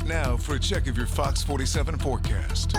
now for a check of your Fox 47 forecast.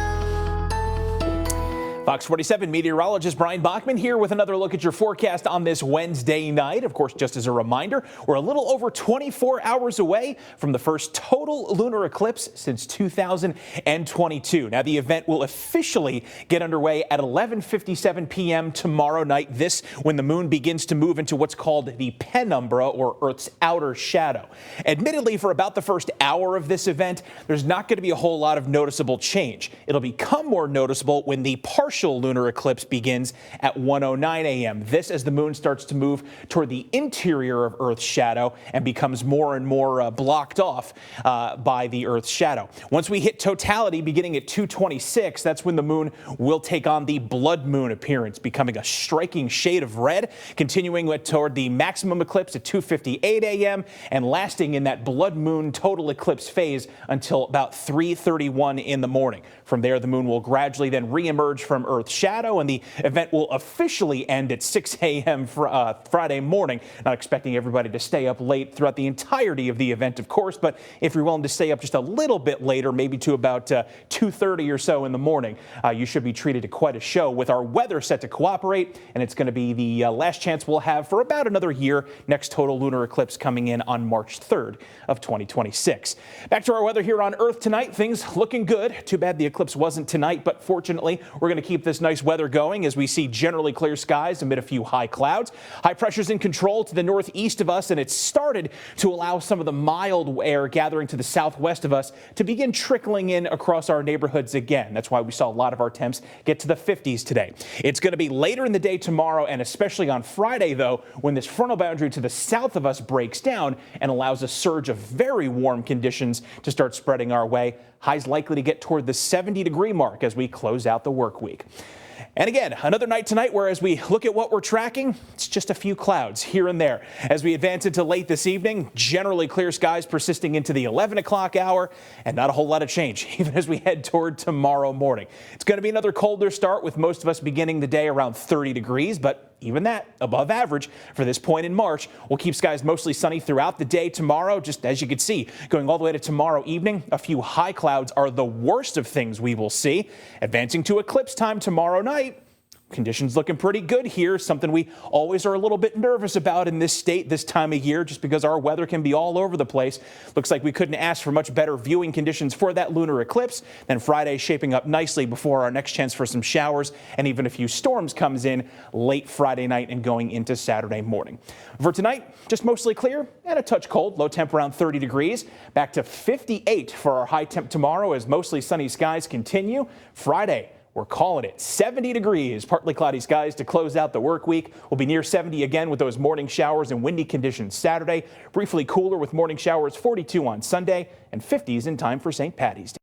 Fox 47 meteorologist Brian Bachman here with another look at your forecast on this Wednesday night. Of course, just as a reminder, we're a little over 24 hours away from the first total lunar eclipse since 2022. Now, the event will officially get underway at 11:57 p.m. tomorrow night. This when the moon begins to move into what's called the penumbra, or Earth's outer shadow. Admittedly, for about the first hour of this event, there's not going to be a whole lot of noticeable change. It'll become more noticeable when the partial lunar eclipse begins at 1:09 a.m. This as the moon starts to move toward the interior of Earth's shadow and becomes more and more blocked off by the Earth's shadow. Once we hit totality beginning at 2:26, that's when the moon will take on the blood moon appearance, becoming a striking shade of red, continuing toward the maximum eclipse at 2:58 a.m. and lasting in that blood moon total eclipse phase until about 3:31 in the morning. From there, the moon will gradually then reemerge from Earth's shadow, and the event will officially end at 6 a.m. Friday morning. Not expecting everybody to stay up late throughout the entirety of the event, of course, but if you're willing to stay up just a little bit later, maybe to about 2:30 or so in the morning, you should be treated to quite a show with our weather set to cooperate, and it's going to be the last chance we'll have for about another year. Next total lunar eclipse coming in on March 3rd of 2026. Back to our weather here on Earth tonight. Things looking good. Too bad the eclipse wasn't tonight, but fortunately, we're going to keep this nice weather going as we see generally clear skies amid a few high clouds. High pressure's in control to the northeast of us, and it's started to allow some of the mild air gathering to the southwest of us to begin trickling in across our neighborhoods again. That's why we saw a lot of our temps get to the 50s today. It's going to be later in the day tomorrow, and especially on Friday, though, when this frontal boundary to the south of us breaks down and allows a surge of very warm conditions to start spreading our way. Highs likely to get toward the 70-degree mark as we close out the work week. And again, another night tonight where as we look at what we're tracking, it's just a few clouds here and there. As we advance into late this evening, generally clear skies persisting into the 11 o'clock hour, and not a whole lot of change even as we head toward tomorrow morning. It's going to be another colder start with most of us beginning the day around 30 degrees, but even that above average for this point in March. We'll keep skies mostly sunny throughout the day tomorrow. Just as you can see, going all the way to tomorrow evening, a few high clouds are the worst of things we will see. Advancing to eclipse time tomorrow night, conditions looking pretty good here, something we always are a little bit nervous about in this state this time of year, just because our weather can be all over the place. Looks like we couldn't ask for much better viewing conditions for that lunar eclipse. Then Friday shaping up nicely before our next chance for some showers and even a few storms comes in late Friday night and going into Saturday morning. For tonight, just mostly clear and a touch cold, low temp around 30 degrees. Back to 58 for our high temp tomorrow as mostly sunny skies continue. Friday, we're calling it 70 degrees, partly cloudy skies to close out the work week. We'll be near 70 again with those morning showers and windy conditions Saturday. Briefly cooler with morning showers 42 on Sunday and 50s in time for St. Paddy's Day.